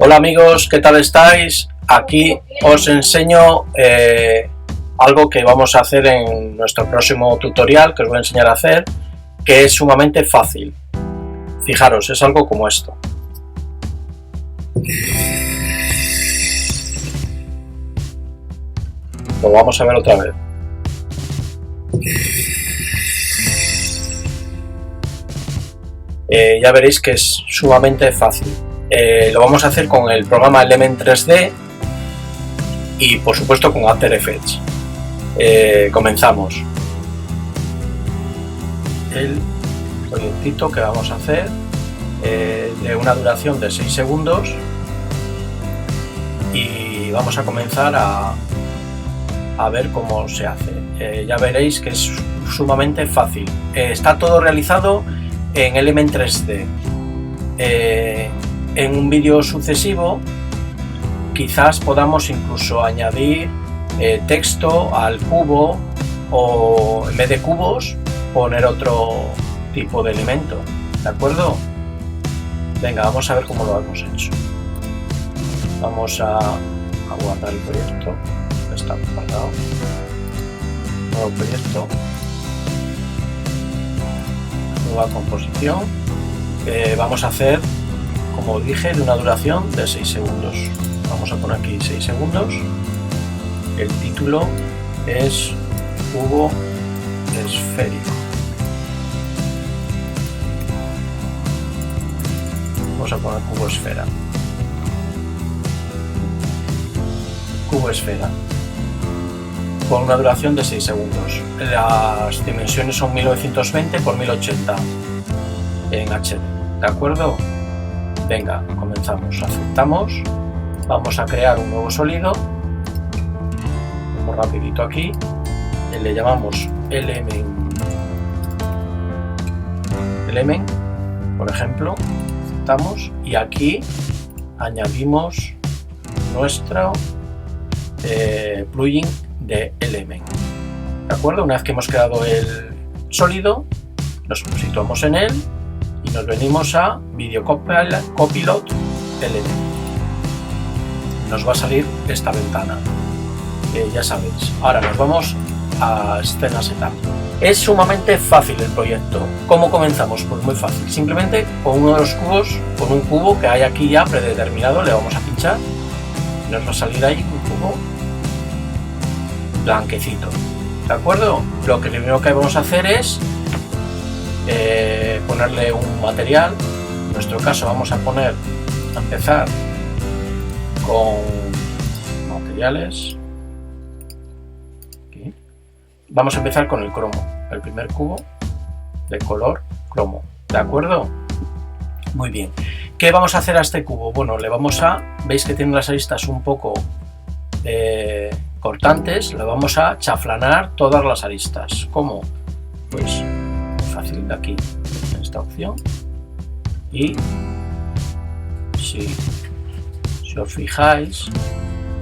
Hola amigos, ¿qué tal estáis? Aquí os enseño algo que vamos a hacer en nuestro próximo tutorial, que os voy a enseñar a hacer, que es sumamente fácil. Fijaros, es algo como esto. Lo vamos a ver otra vez. Ya veréis que es sumamente fácil. Lo vamos a hacer con el programa Element 3D y por supuesto con After Effects. Comenzamos. El proyectito que vamos a hacer de una duración de 6 segundos y vamos a comenzar a ver cómo se hace. Ya veréis que es sumamente fácil. Está todo realizado en Element 3D. En un vídeo sucesivo quizás podamos incluso añadir texto al cubo, o en vez de cubos poner otro tipo de elemento, ¿de acuerdo? Venga, vamos a ver cómo lo hemos hecho. Vamos a guardar el proyecto, está guardado. Nuevo proyecto, nueva composición. Vamos a hacer, como dije, de una duración de 6 segundos. Vamos a poner aquí 6 segundos. El título es cubo esférico. Vamos a poner cubo esfera. Cubo esfera. Con una duración de 6 segundos. Las dimensiones son 1920 x 1080 en HD. ¿De acuerdo? Venga, comenzamos. Aceptamos. Vamos a crear un nuevo sólido. Vamos rapidito aquí. Le llamamos Element, por ejemplo. Aceptamos. Y aquí añadimos nuestro plugin de Element. ¿De acuerdo? Una vez que hemos creado el sólido, nos situamos en él y nos venimos a Video Copilot Element. Nos va a salir esta ventana, ya sabéis. Ahora nos vamos a Scena Setup. Es sumamente fácil el proyecto. ¿Cómo comenzamos? Pues muy fácil. Simplemente con uno de los cubos, con un cubo que hay aquí ya predeterminado, le vamos a pinchar y nos va a salir ahí un cubo blanquecito. ¿De acuerdo? Lo que primero que vamos a hacer es ponerle un material. En nuestro caso vamos a empezar con materiales. Aquí. Vamos a empezar con el cromo, el primer cubo de color cromo. ¿De acuerdo? Muy bien. ¿Qué vamos a hacer a este cubo? Bueno, veis que tiene las aristas un poco cortantes, le vamos a chaflanar todas las aristas. ¿Cómo? Pues muy fácil, de aquí, en esta opción. Y si os fijáis,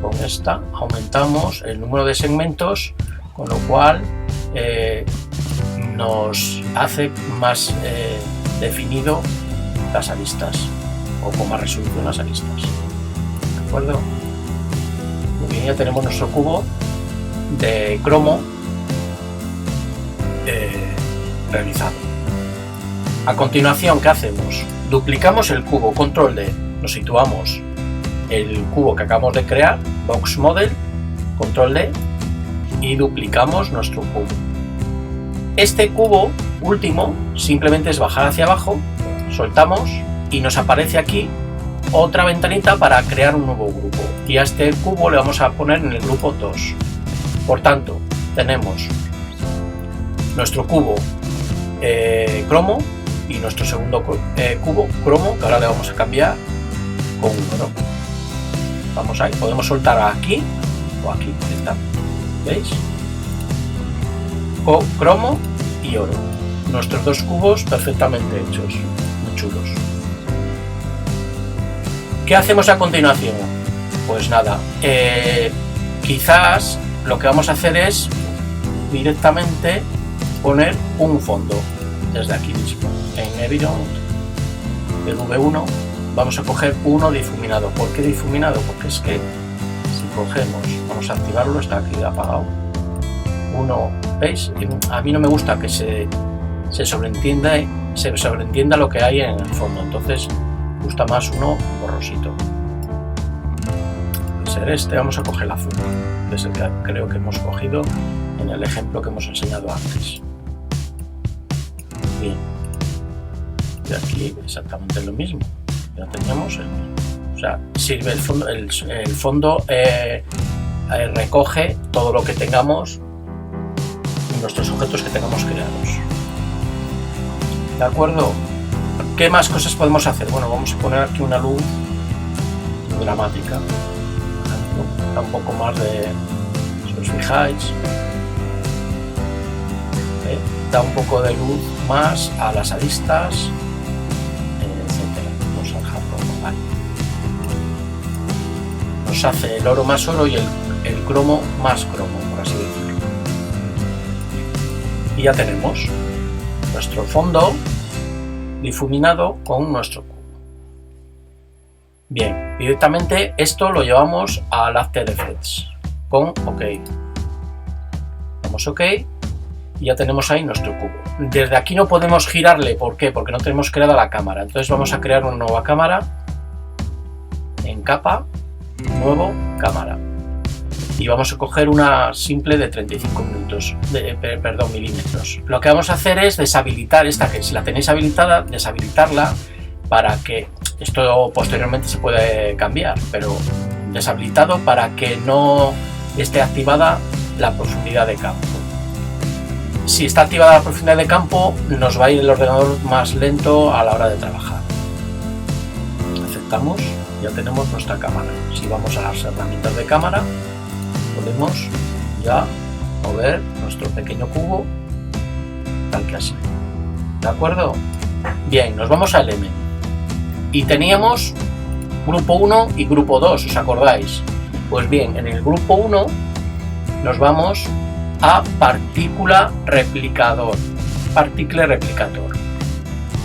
con esta aumentamos el número de segmentos, con lo cual nos hace más definido las aristas, o con más resolución las aristas. ¿De acuerdo? Muy bien, ya tenemos nuestro cubo de cromo realizado. A continuación, ¿qué hacemos? Duplicamos el cubo, control D, nos situamos el cubo que acabamos de crear, Box Model, control D, y duplicamos nuestro cubo. Este cubo último simplemente es bajar hacia abajo, soltamos y nos aparece aquí otra ventanita para crear un nuevo grupo, y a este cubo le vamos a poner en el grupo 2. Por tanto, tenemos nuestro cubo cromo y nuestro segundo cubo cromo, que ahora le vamos a cambiar con un oro. Vamos ahí, podemos soltar aquí o aquí, está, ¿veis? Cromo y oro. Nuestros dos cubos perfectamente hechos, muy chulos. ¿Qué hacemos a continuación? Pues nada, quizás lo que vamos a hacer es directamente poner un fondo desde aquí mismo en Environment, el V1, vamos a coger uno difuminado. ¿Por qué difuminado? Porque es que si cogemos, vamos a activarlo, está aquí apagado. Uno, ¿veis? A mí no me gusta que se sobreentienda lo que hay en el fondo, entonces me gusta más uno borrosito. Puede ser este, vamos a coger el azul, que es el que creo que hemos cogido en el ejemplo que hemos enseñado antes. Bien, y aquí exactamente lo mismo, ya teníamos el mismo. O sea, sirve el fondo, recoge todo lo que tengamos, nuestros objetos que tengamos creados. ¿De acuerdo? ¿Qué más cosas podemos hacer? Bueno, vamos a poner aquí una luz dramática. Da un poco más de... Si os fijáis, da un poco de luz más a las aristas, etcétera. Vamos a dejarlo ahí. Nos hace el oro más oro y el cromo más cromo, por así decirlo. Y ya tenemos nuestro fondo difuminado con nuestro cubo. Bien, directamente esto lo llevamos al After Effects con OK. Damos OK y ya tenemos ahí nuestro cubo. Desde aquí no podemos girarle, ¿por qué? Porque no tenemos creada la cámara. Entonces vamos a crear una nueva cámara en capa, nuevo, cámara. Y vamos a coger una simple de 35 milímetros. Lo que vamos a hacer es deshabilitar esta, que si la tenéis habilitada, deshabilitarla para que esto posteriormente se puede cambiar, pero deshabilitado para que no esté activada la profundidad de campo. Si está activada la profundidad de campo, nos va a ir el ordenador más lento a la hora de trabajar. Aceptamos, ya tenemos nuestra cámara. Si vamos a las herramientas de cámara, podemos ya mover nuestro pequeño cubo tal que así. ¿De acuerdo? Bien, nos vamos al M. Y teníamos grupo 1 y grupo 2, ¿os acordáis? Pues bien, en el grupo 1 nos vamos a partícula replicador. Particle replicator.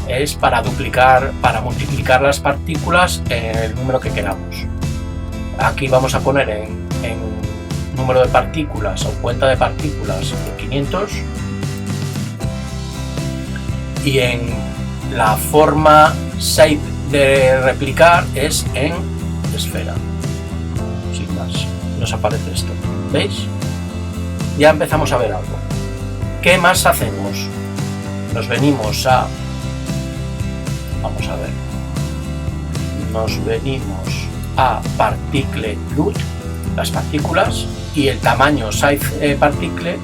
Es para duplicar, para multiplicar las partículas en el número que queramos. Aquí vamos a poner en número de partículas o cuenta de partículas de 500 y en la forma shape de replicar es en esfera, sin más. Nos aparece esto, ¿veis? Ya empezamos a ver algo. ¿Qué más hacemos? Nos venimos a... Vamos a ver. Nos venimos a Particle LUT, las partículas, y el tamaño size particle,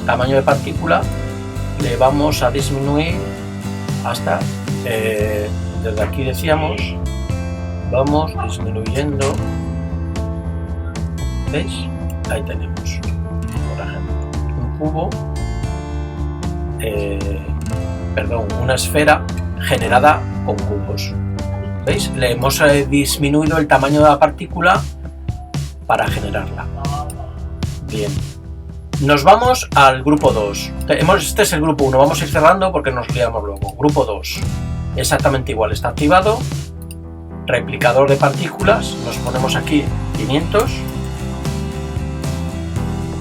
tamaño de partícula, le vamos a disminuir hasta, desde aquí decíamos, vamos disminuyendo, ¿veis? Ahí tenemos, por ejemplo, un cubo, una esfera generada con cubos. ¿Veis? Le hemos disminuido el tamaño de la partícula para generarla. Bien. Nos vamos al grupo 2. Este es el grupo 1. Vamos a ir cerrando porque nos liamos luego. Grupo 2. Exactamente igual. Está activado. Replicador de partículas. Nos ponemos aquí 500.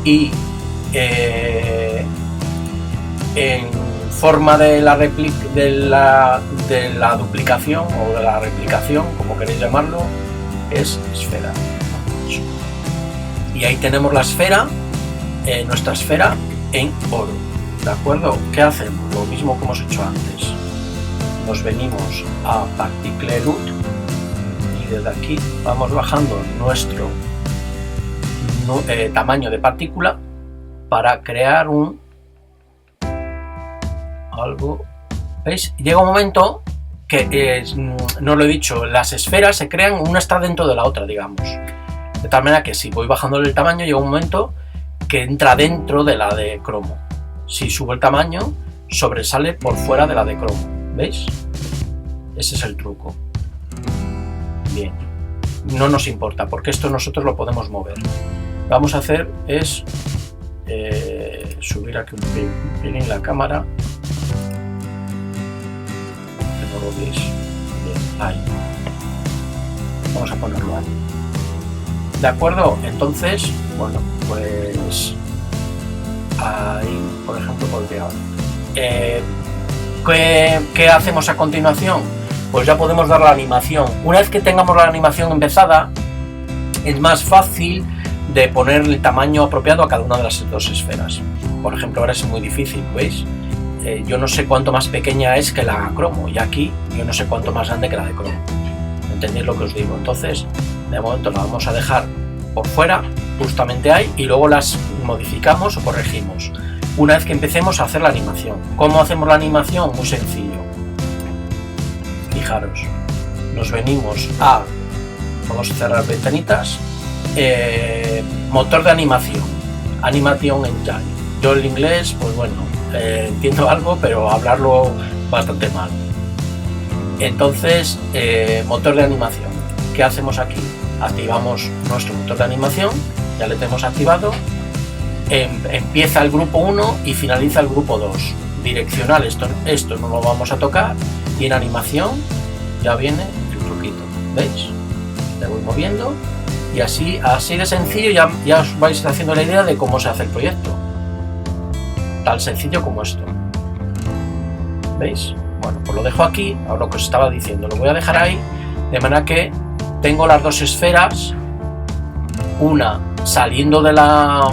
Y en forma de la duplicación o de la replicación, como queréis llamarlo, es esfera. Y ahí tenemos la esfera, nuestra esfera en oro. ¿De acuerdo? ¿Qué hacemos? Lo mismo que hemos hecho antes. Nos venimos a Particle LUT y desde aquí vamos bajando nuestro tamaño de partícula para crear algo. ¿Veis? Llega un momento que, no lo he dicho, las esferas se crean, una está dentro de la otra, digamos. De tal manera que si voy bajando el tamaño, llega un momento que entra dentro de la de cromo. Si subo el tamaño, sobresale por fuera de la de cromo. ¿Veis? Ese es el truco. Bien. No nos importa, porque esto nosotros lo podemos mover. Lo que vamos a hacer es subir aquí un pelín la cámara. Que no lo veis. Bien, ahí. Vamos a ponerlo ahí. ¿De acuerdo? Entonces, bueno, pues ahí, por ejemplo, podría... ¿Qué hacemos a continuación? Pues ya podemos dar la animación. Una vez que tengamos la animación empezada, es más fácil de poner el tamaño apropiado a cada una de las dos esferas. Por ejemplo, ahora es muy difícil, ¿veis? Yo no sé cuánto más pequeña es que la cromo, y aquí yo no sé cuánto más grande que la de cromo. ¿Entendéis lo que os digo? Entonces, de momento la vamos a dejar por fuera, justamente ahí, y luego las modificamos o corregimos una vez que empecemos a hacer la animación. ¿Cómo hacemos la animación? Muy sencillo. Fijaros, nos venimos a... Vamos a cerrar ventanitas. Motor de animación. Animation Engine. Yo el inglés, pues bueno, entiendo algo, pero hablarlo bastante mal. Entonces, motor de animación. ¿Qué hacemos aquí? Activamos nuestro motor de animación, ya lo tenemos activado. Empieza el grupo 1 y finaliza el grupo 2. Direccional, esto no lo vamos a tocar. Y en animación ya viene el truquito. ¿Veis? Le voy moviendo. Y así de sencillo ya os vais haciendo la idea de cómo se hace el proyecto. Tan sencillo como esto. ¿Veis? Bueno, pues lo dejo aquí. Ahora lo que os estaba diciendo, lo voy a dejar ahí. De manera que tengo las dos esferas. Una saliendo de la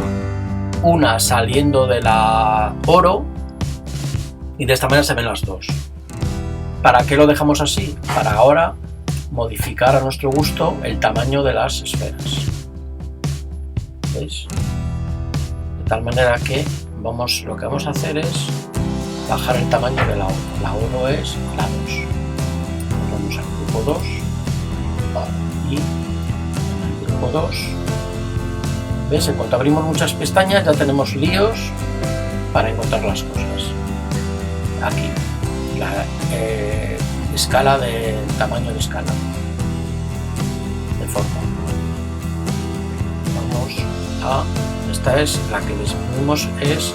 oro. Y de esta manera se ven las dos. ¿Para qué lo dejamos así? Para ahora modificar a nuestro gusto el tamaño de las esferas. ¿Veis? De tal manera que lo que vamos a hacer es bajar el tamaño de la oro. La oro es la 2. Vamos al grupo 2 y en el grupo 2. ¿Ves? En cuanto abrimos muchas pestañas ya tenemos líos para encontrar las cosas. Aquí la escala de tamaño de escala de forma. Vamos a... Esta es la que disminuimos, es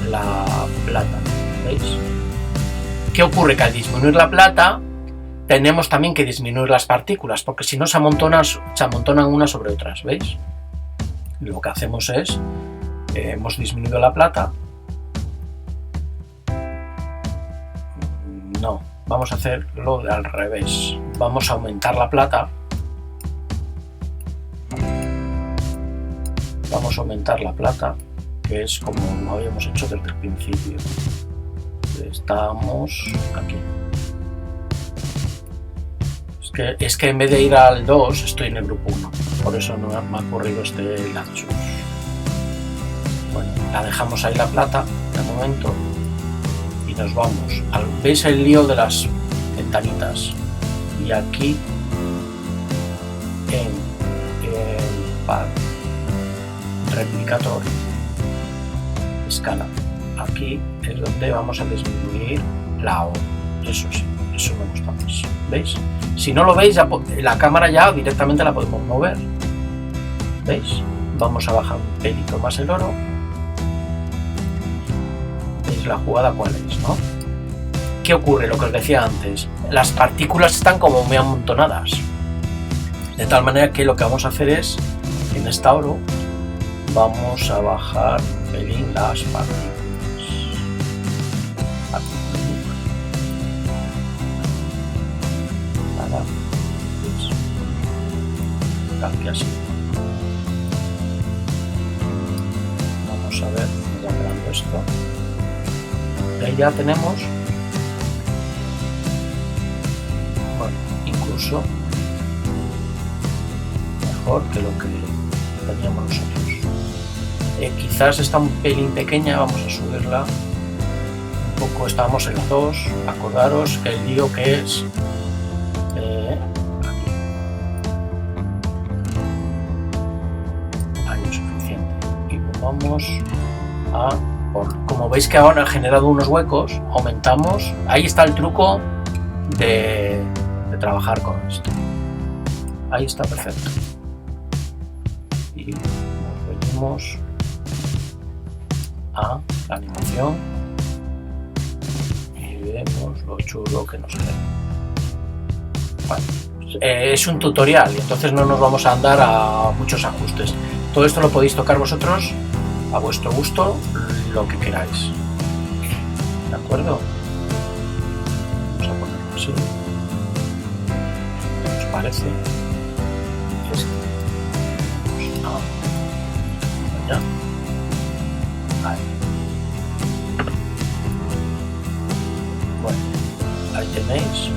la plata. ¿Veis? ¿Qué ocurre? Que al disminuir la plata tenemos también que disminuir las partículas, porque si no se amontonan unas sobre otras. ¿Veis? Lo que hacemos es hemos disminuido la plata. No, vamos a hacerlo al revés. Vamos a aumentar la plata. Vamos a aumentar la plata, que es como lo habíamos hecho desde el principio. Estamos aquí. Es que en vez de ir al 2 estoy en el grupo 1. Por eso no me ha ocurrido este lapsus. Bueno, la dejamos ahí la plata de momento. Y nos vamos. ¿Veis el lío de las ventanitas? Y aquí en replicator escala. Aquí es donde vamos a disminuir la O. Eso sí, eso me gusta más. ¿Veis? Si no lo veis, la cámara ya directamente la podemos mover. ¿Veis? Vamos a bajar un pelito más el oro. ¿Veis la jugada cuál es, no? ¿Qué ocurre? Lo que os decía antes. Las partículas están como muy amontonadas. De tal manera que lo que vamos a hacer es, en esta oro, vamos a bajar un pelín las partículas. Nada. Aquí así. Vamos a ver, grabando esto. Y ahí ya tenemos, bueno, incluso mejor que lo que teníamos nosotros. Quizás está un pelín pequeña, vamos a subirla un poco. Estábamos en la 2, acordaros que el lío que es aquí. Ahí es suficiente. Y vamos a, como veis que ahora ha generado unos huecos, aumentamos. Ahí está el truco de trabajar con esto. Ahí está, perfecto. Y nos venimos a la animación y vemos lo chulo que nos queda. Vale, pues es un tutorial y entonces no nos vamos a andar a muchos ajustes. Todo esto lo podéis tocar vosotros a vuestro gusto, lo que queráis. ¿De acuerdo? Vamos a ponerlo así. ¿Qué os parece? Ya. Ahí. Bueno, ahí tenéis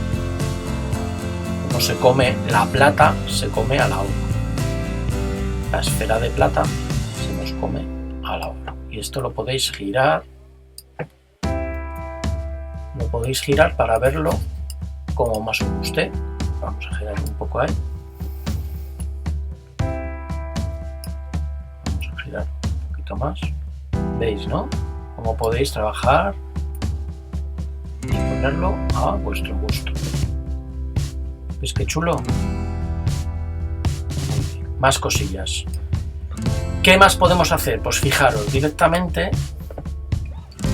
cómo se come la plata, se come a la hora. La esfera de plata se nos come a la hora. Y esto lo podéis girar. Lo podéis girar para verlo como más os guste. Vamos a girar un poco ahí. Vamos a girar un poquito más. ¿Veis, no? Cómo podéis trabajar y ponerlo a vuestro gusto. ¿Veis qué chulo? Más cosillas. ¿Qué más podemos hacer? Pues fijaros, directamente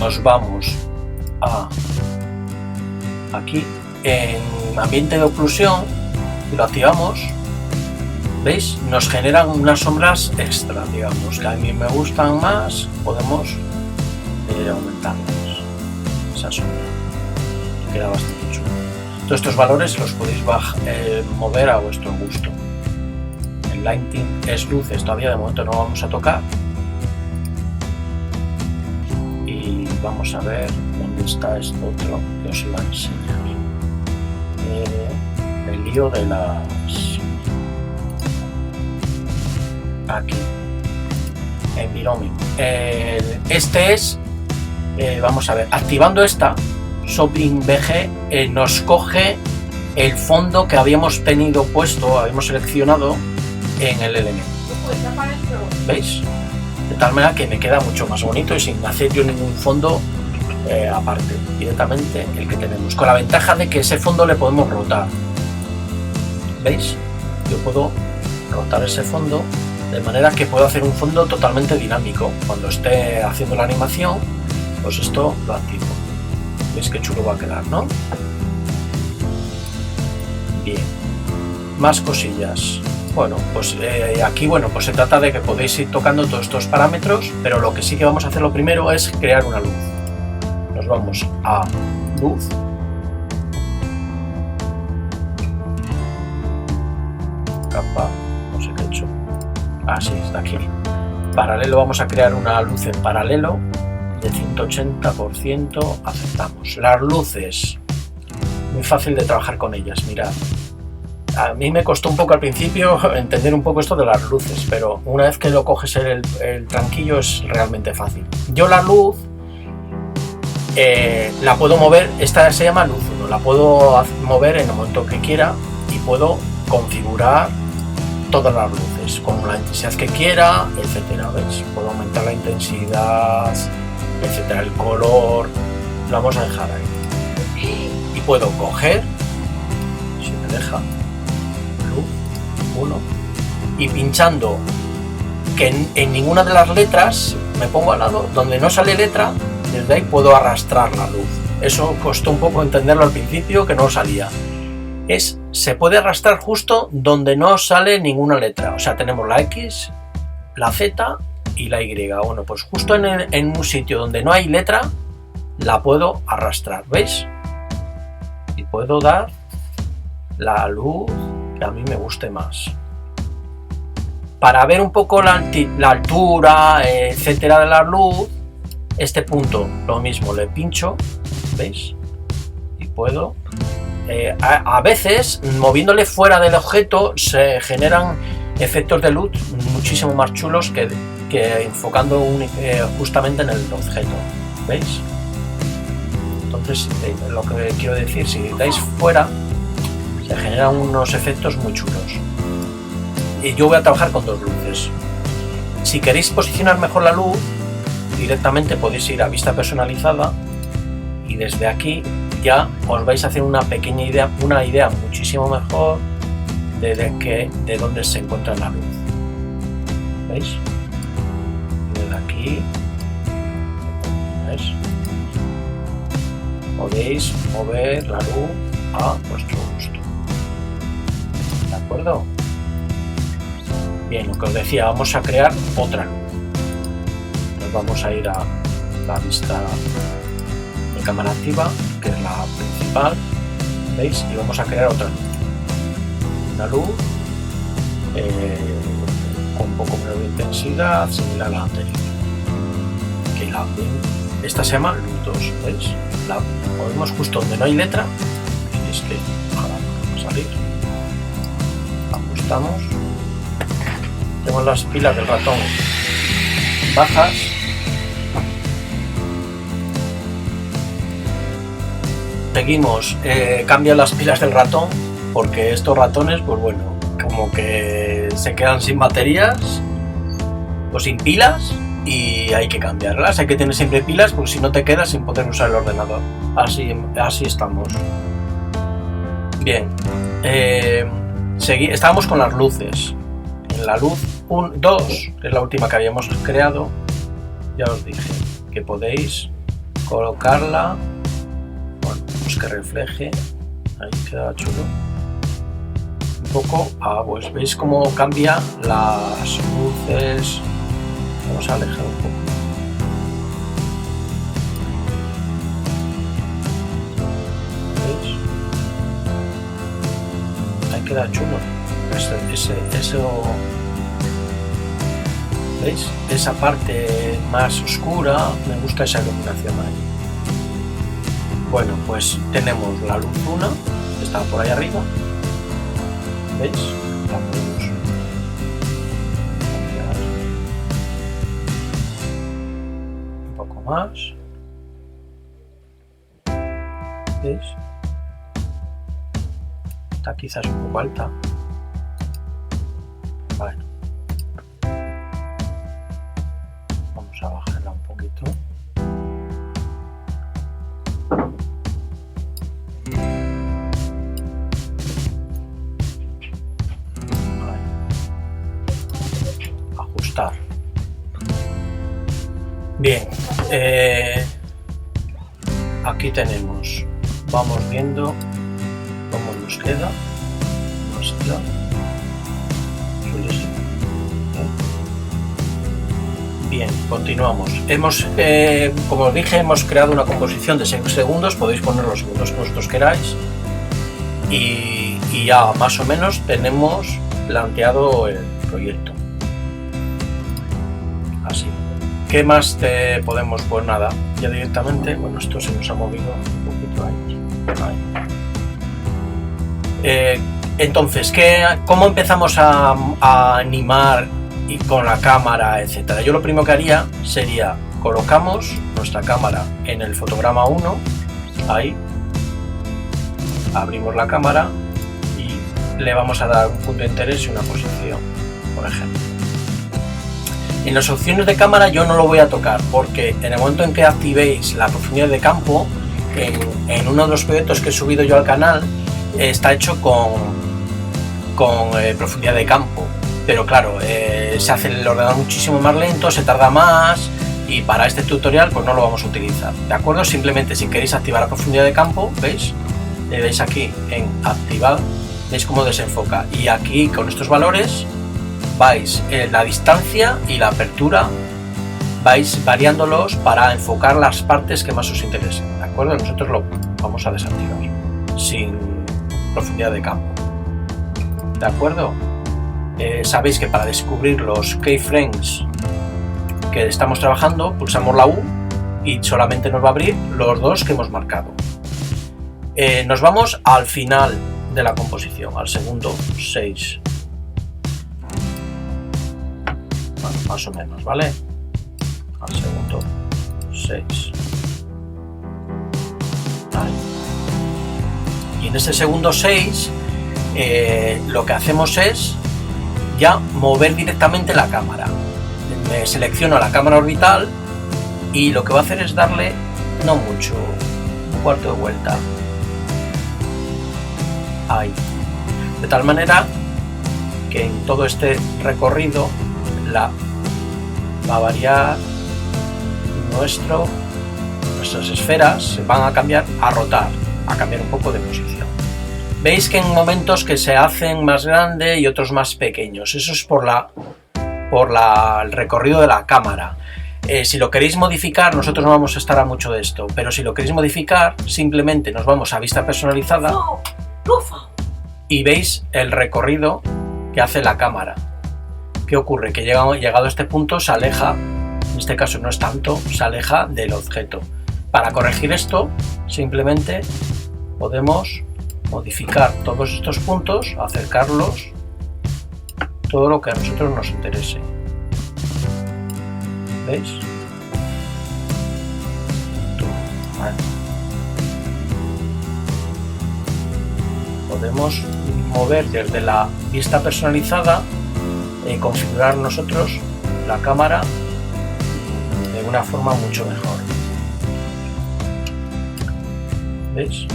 nos vamos a aquí en ambiente de oclusión y lo activamos. ¿Veis? Nos generan unas sombras extra, digamos, que a mí me gustan más. Podemos aumentarlas esa sombra. Queda bastante chulo. Todos estos valores los podéis mover a vuestro gusto. El lighting es luces, todavía de momento no vamos a tocar. Y vamos a ver dónde está esto otro que os iba a enseñar. El lío de las... Aquí. Environment. Este es... vamos a ver, activando esta, Shopping VG nos coge el fondo que habíamos tenido puesto, habíamos seleccionado en el elemento. ¿Veis? De tal manera que me queda mucho más bonito y sin hacer yo ningún fondo aparte, directamente el que tenemos, con la ventaja de que ese fondo le podemos rotar. ¿Veis? Yo puedo rotar ese fondo de manera que puedo hacer un fondo totalmente dinámico. Cuando esté haciendo la animación, pues esto lo activo. ¿Veis qué chulo va a quedar, no? Bien. Más cosillas. Bueno, pues aquí pues se trata de que podéis ir tocando todos estos parámetros, pero lo que sí que vamos a hacer lo primero es crear una luz. Nos vamos a luz. Capa, no sé qué he hecho. Ah, sí, está aquí. Paralelo, vamos a crear una luz en paralelo de 180%, aceptamos. Las luces, muy fácil de trabajar con ellas, mirad. A mí me costó un poco al principio entender un poco esto de las luces, pero una vez que lo coges el tranquillo es realmente fácil. Yo la luz la puedo mover, esta se llama luz 1, la puedo mover en el momento que quiera y puedo configurar todas las luces con la intensidad que quiera, etcétera. ¿Veis? Puedo aumentar la intensidad, etcétera, el color, lo vamos a dejar ahí. Y puedo coger, si me deja, luz 1 y pinchando que en ninguna de las letras me pongo al lado, donde no sale letra, desde ahí puedo arrastrar la luz. Eso costó un poco entenderlo al principio, que no salía. Se puede arrastrar justo donde no sale ninguna letra, o sea, tenemos la X, la Z y la Y. Bueno, pues justo en un sitio donde no hay letra la puedo arrastrar, ¿veis? Y puedo dar la luz que a mí me guste más. Para ver un poco la altura, etcétera, de la luz, este punto lo mismo, le pincho, ¿veis? Y puedo... a veces, moviéndole fuera del objeto, se generan efectos de luz muchísimo más chulos que enfocando justamente en el objeto, ¿veis? Entonces, lo que quiero decir, si dais fuera, se generan unos efectos muy chulos. Y yo voy a trabajar con dos luces. Si queréis posicionar mejor la luz, directamente podéis ir a vista personalizada y desde aquí ya os vais a hacer una pequeña idea, una idea muchísimo mejor de dónde se encuentra la luz. ¿Veis? Desde aquí, ¿ves? Podéis mover la luz a vuestro gusto. acuerdo? Bien, lo que os decía, vamos a crear otra luz. Nos vamos a ir a la vista de cámara activa, que es la principal, ¿veis? Y vamos a crear otra luz. Una luz con un poco menos de intensidad, similar a la anterior. Esta se llama luz 2, ¿veis? La movemos justo donde no hay letra, y es que ojalá no va a salir. Ajustamos. Tenemos las pilas del ratón bajas. Seguimos, cambio las pilas del ratón, porque estos ratones, pues bueno, como que se quedan sin baterías o sin pilas y hay que cambiarlas. Hay que tener siempre pilas, porque si no te quedas sin poder usar el ordenador. Así estamos. Bien, estábamos con las luces. En la luz 2, que es la última que habíamos creado, ya os dije que podéis colocarla, bueno, pues que refleje, ahí queda chulo, un poco, pues veis cómo cambia las luces. Vamos a alejar un poco. ¿Veis? Ahí queda chulo. Eso, ¿veis? Esa parte más oscura, me gusta esa iluminación ahí. Bueno, pues tenemos la luz 1, que está por ahí arriba, ¿veis? La podemos cambiar un poco más, ¿veis? Está quizás un poco alta. Bueno, vamos a bajarla un poquito. Ahí. Ajustar. Bien, aquí tenemos, vamos viendo cómo nos queda nuestra. Bien, continuamos. Como os dije, hemos creado una composición de 6 segundos, podéis poner los segundos que vosotros queráis y ya más o menos tenemos planteado el proyecto. Así. ¿Qué más te podemos? Pues nada, ya directamente, bueno, esto se nos ha movido un poquito ahí. Entonces, ¿cómo empezamos a animar y con la cámara, etcétera? Yo lo primero que haría sería, colocamos nuestra cámara en el fotograma 1, ahí, abrimos la cámara y le vamos a dar un punto de interés y una posición, por ejemplo. En las opciones de cámara yo no lo voy a tocar, porque en el momento en que activéis la profundidad de campo, en uno de los proyectos que he subido yo al canal, está hecho con profundidad de campo, pero claro, se hace el ordenador muchísimo más lento, se tarda más y para este tutorial pues no lo vamos a utilizar, ¿de acuerdo? Simplemente si queréis activar la profundidad de campo, ¿veis? Le dais aquí en activar, veis cómo desenfoca y aquí con estos valores vais la distancia y la apertura, vais variándolos para enfocar las partes que más os interesen, ¿de acuerdo? Nosotros lo vamos a desactivar sin profundidad de campo. ¿De acuerdo? Sabéis que para descubrir los keyframes que estamos trabajando, pulsamos la U y solamente nos va a abrir los dos que hemos marcado. Nos vamos al final de la composición, al segundo 6. Bueno, más o menos, ¿vale? Al segundo 6. Ahí. Y en ese segundo 6 lo que hacemos es ya mover directamente la cámara. Me selecciono la cámara orbital y lo que voy a hacer es darle, no mucho, un cuarto de vuelta. Ahí. De tal manera que en todo este recorrido va a variar nuestras esferas, se van a cambiar, a rotar, a cambiar un poco de posición. Veis que en momentos que se hacen más grandes y otros más pequeños. Eso es por el recorrido de la cámara. Si lo queréis modificar, nosotros no vamos a estar a mucho de esto, pero si lo queréis modificar, simplemente nos vamos a vista personalizada y veis el recorrido que hace la cámara. ¿Qué ocurre? Que llegado a este punto se aleja, en este caso no es tanto, se aleja del objeto. Para corregir esto, simplemente podemos modificar todos estos puntos, acercarlos, todo lo que a nosotros nos interese. ¿Veis? Vale. Podemos mover desde la vista personalizada y configurar nosotros la cámara de una forma mucho mejor. ¿Veis?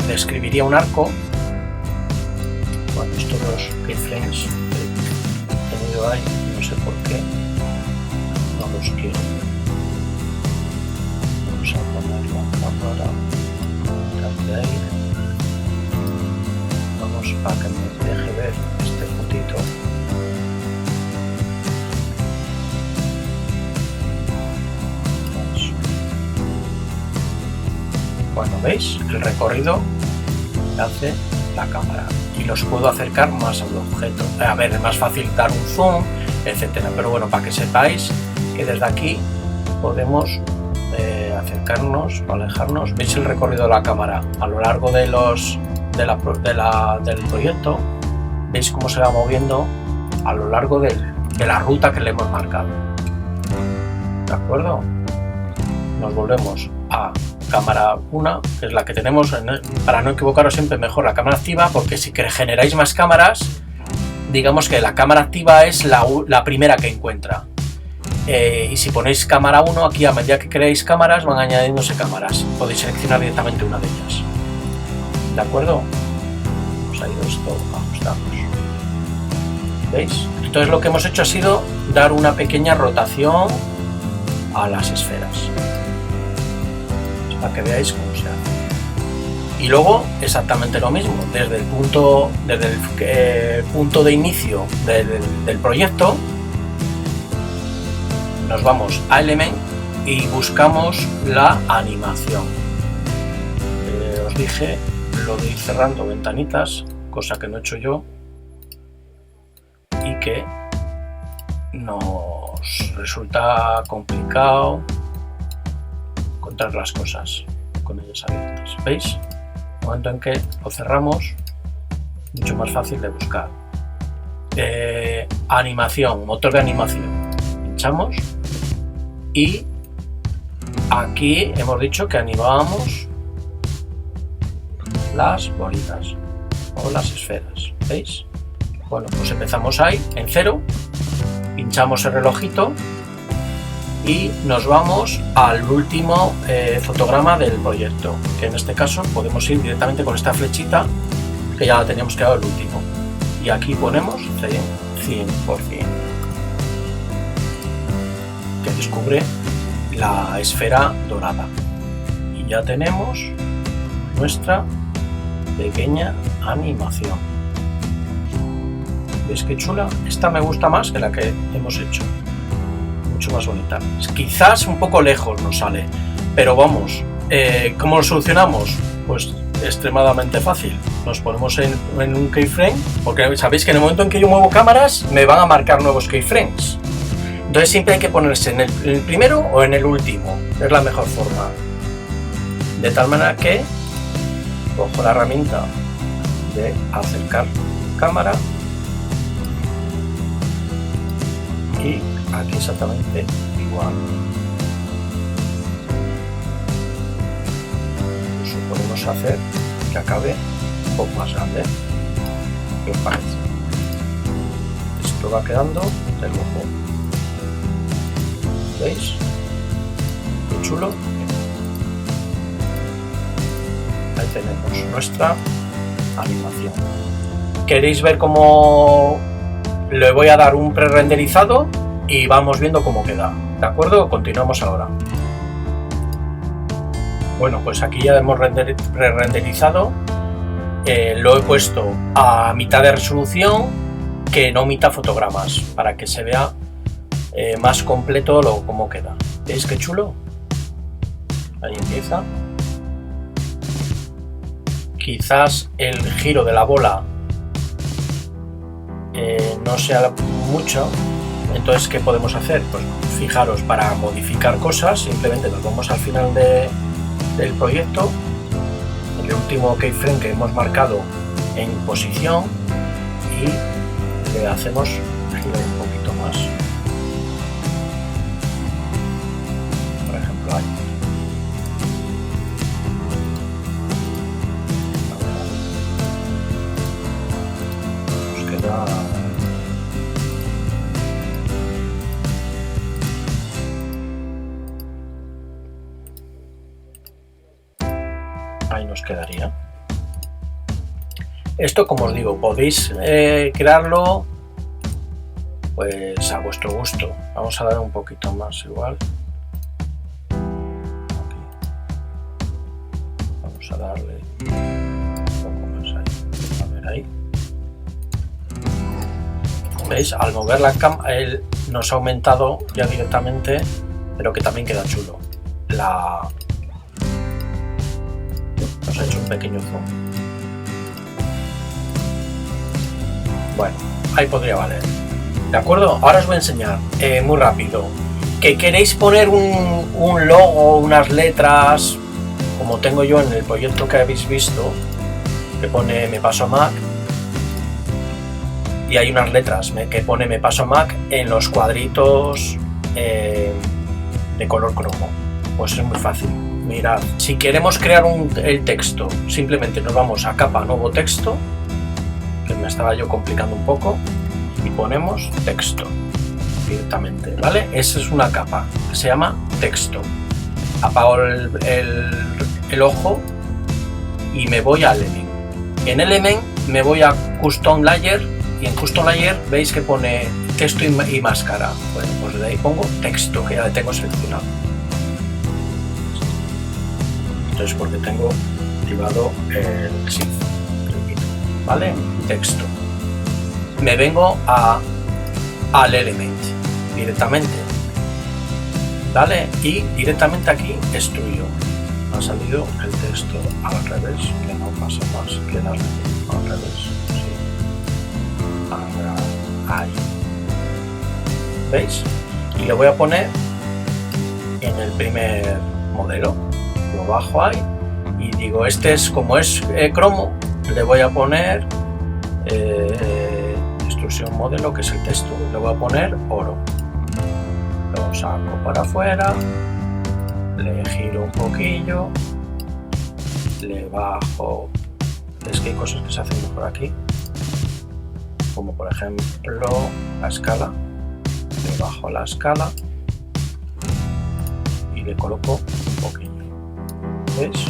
Describiría un arco. Bueno, estos los keyframes que he tenido ahí, no sé por qué no los quiero. Vamos a poner la cámara de ahí. Vamos a que me deje ver este puntito. Bueno, ¿veis? El recorrido que hace la cámara y los puedo acercar más al objeto. A ver, es más fácil dar un zoom, etcétera, pero bueno, para que sepáis que desde aquí podemos acercarnos o alejarnos. ¿Veis el recorrido de la cámara a lo largo de del proyecto? ¿Veis cómo se va moviendo a lo largo de la ruta que le hemos marcado? ¿De acuerdo? Nos volvemos a cámara 1, que es la que tenemos, para no equivocaros siempre mejor la cámara activa, porque si generáis más cámaras, digamos que la cámara activa es la primera que encuentra. Y si ponéis cámara 1, aquí a medida que creáis cámaras van añadiéndose cámaras, podéis seleccionar directamente una de ellas. ¿De acuerdo? Nos ha ido esto, ajustamos. ¿Veis? Entonces lo que hemos hecho ha sido dar una pequeña rotación a las esferas, para que veáis cómo se hace. Y luego exactamente lo mismo, desde el punto de inicio del proyecto nos vamos a Element y buscamos la animación. Os dije lo de ir cerrando ventanitas, cosa que no he hecho yo y que nos resulta complicado encontrar las cosas con ellas abiertas. ¿Veis? El momento en que lo cerramos, mucho más fácil de buscar. Animación, motor de animación. Pinchamos y aquí hemos dicho que animábamos las bolitas o las esferas. ¿Veis? Bueno, pues empezamos ahí en 0, pinchamos el relojito y nos vamos al último fotograma del proyecto, que en este caso podemos ir directamente con esta flechita que ya la teníamos que dar el último, y aquí ponemos 100%, que descubre la esfera dorada, y ya tenemos nuestra pequeña animación. ¿Veis qué chula? Esta me gusta más que la que hemos hecho, mucho más bonita. Quizás un poco lejos nos sale, pero vamos, ¿cómo lo solucionamos? Pues extremadamente fácil. Nos ponemos en un keyframe, porque sabéis que en el momento en que yo muevo cámaras me van a marcar nuevos keyframes. Entonces siempre hay que ponerse en el primero o en el último, es la mejor forma. De tal manera que cojo la herramienta de acercar cámara y aquí exactamente igual. Eso podemos hacer que acabe un poco más grande. ¿Qué os parece? Esto va quedando del ojo. ¿Veis? Qué chulo. Ahí tenemos nuestra animación. ¿Queréis ver cómo le voy a dar un pre-renderizado? Y vamos viendo cómo queda. ¿De acuerdo? Continuamos ahora. Bueno, pues aquí ya hemos pre-renderizado. Lo he puesto a mitad de resolución, que no omita fotogramas, para que se vea más completo cómo queda. ¿Veis qué chulo? Ahí empieza. Quizás el giro de la bola no sea mucho. Entonces, ¿qué podemos hacer? Pues fijaros, para modificar cosas simplemente nos vamos al final del proyecto, el último keyframe que hemos marcado en posición, y le hacemos girar un poquito más, por ejemplo ahí. Nos queda ahí, nos quedaría. Esto, como os digo, podéis crearlo pues a vuestro gusto. Vamos a dar un poquito más igual. Aquí. Vamos a darle un poco más ahí. A ver ahí. ¿Veis? Al mover la cámara nos ha aumentado ya directamente, pero que también queda chulo. Nos ha hecho un pequeño zoom. Bueno, ahí podría valer. ¿De acuerdo? Ahora os voy a enseñar muy rápido. Que queréis poner un logo, unas letras, como tengo yo en el proyecto que habéis visto, que pone Me Paso Mac, y hay unas letras que pone Me Paso Mac en los cuadritos de color cromo. Pues es muy fácil. Mirad, si queremos crear el texto, simplemente nos vamos a capa, nuevo texto, que me estaba yo complicando un poco, y ponemos texto directamente, ¿vale? Esa es una capa que se llama texto. Apago el ojo y me voy a Element. En Element me voy a Custom Layer, y en Custom Layer veis que pone texto y máscara. Bueno, pues de ahí pongo texto, que ya le tengo seleccionado. Entonces, porque tengo activado el shift, ¿vale? Texto. Me vengo al element directamente, ¿vale? Y directamente aquí extruyo. Ha salido el texto al revés, que no pasa más que darle al revés. Sí. Ahora, ahí. ¿Veis? Y le voy a poner en el primer modelo. Lo bajo ahí y digo, este es como es cromo, le voy a poner extrusión modelo, que es el texto, le voy a poner oro. Lo saco para afuera, le giro un poquillo, le bajo. Es que hay cosas que se hacen mejor aquí, como por ejemplo la escala. Le bajo la escala y le coloco un poquillo. ¿Veis?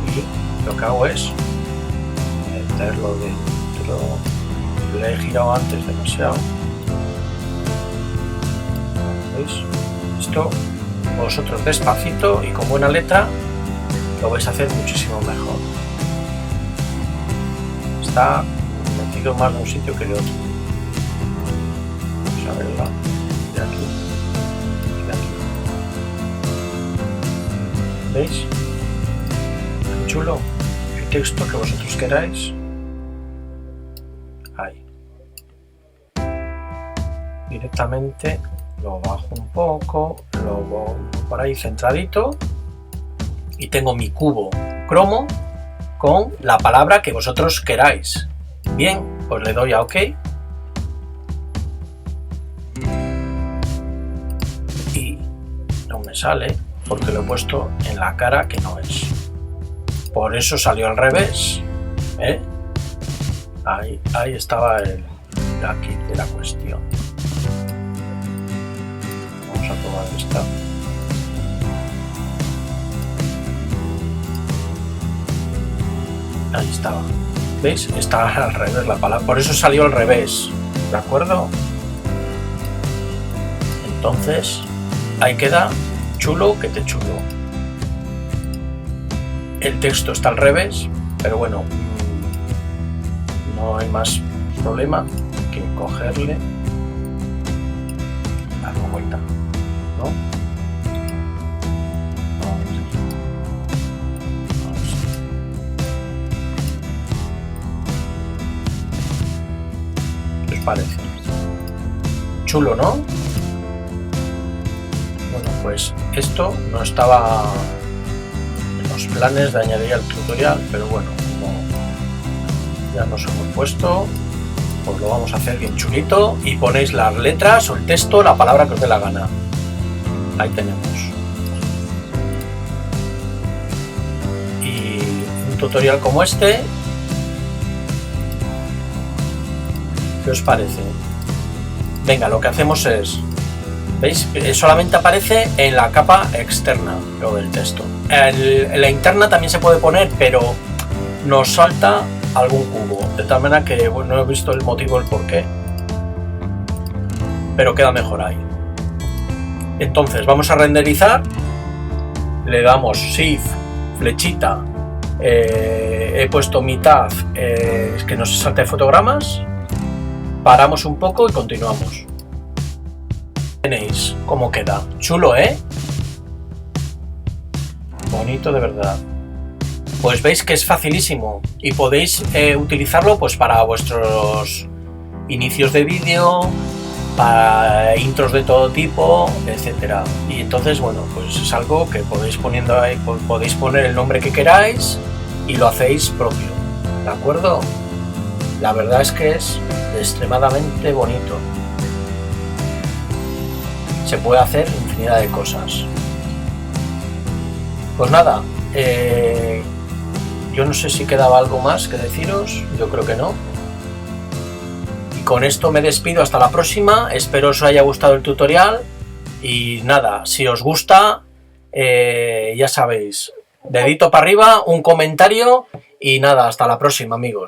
Y lo que hago es meterlo dentro. Lo he girado antes demasiado. ¿Veis? Esto vosotros despacito y con buena letra lo vais a hacer muchísimo mejor. Está metido más de un sitio que de otro. Vamos a verla de aquí y de aquí. ¿Veis? Qué chulo. El texto que vosotros queráis. Ahí. Directamente lo bajo un poco, lo pongo por ahí centradito y tengo mi cubo cromo con la palabra que vosotros queráis. Bien, pues le doy a OK y no me sale porque lo he puesto en la cara que no es. Por eso salió al revés. Ahí estaba el aquí de la cuestión. madre está. Ahí estaba. ¿Veis? Está al revés la palabra. Por eso salió al revés. ¿De acuerdo? Entonces, ahí queda chulo que te chulo. El texto está al revés, pero bueno, no hay más problema que cogerle, darle vuelta, ¿no? ¿Qué os parece? Chulo, ¿no? Bueno, pues esto no estaba en los planes de añadir al tutorial, pero bueno, como ya nos hemos puesto, pues lo vamos a hacer bien chulito y ponéis las letras o el texto, la palabra que os dé la gana. Ahí tenemos. Y un tutorial como este, ¿qué os parece? Venga, lo que hacemos es, ¿veis? Solamente aparece en la capa externa lo del texto. En la interna también se puede poner, pero nos salta algún cubo, de tal manera que bueno, no he visto el motivo, el porqué, pero queda mejor ahí. Entonces vamos a renderizar, le damos Shift, flechita, he puesto mitad, que no se salte fotogramas, paramos un poco y continuamos. Tenéis cómo queda, chulo, ¿eh? Bonito de verdad. Pues veis que es facilísimo y podéis utilizarlo pues para vuestros inicios de vídeo, para intros de todo tipo, etcétera. Y entonces, bueno, pues es algo que podéis poniendo ahí, podéis poner el nombre que queráis y lo hacéis propio, ¿de acuerdo? La verdad es que es extremadamente bonito. Se puede hacer infinidad de cosas. Pues nada, yo no sé si quedaba algo más que deciros, yo creo que no. Y con esto me despido hasta la próxima, espero os haya gustado el tutorial y nada, si os gusta, ya sabéis, dedito para arriba, un comentario y nada, hasta la próxima, amigos.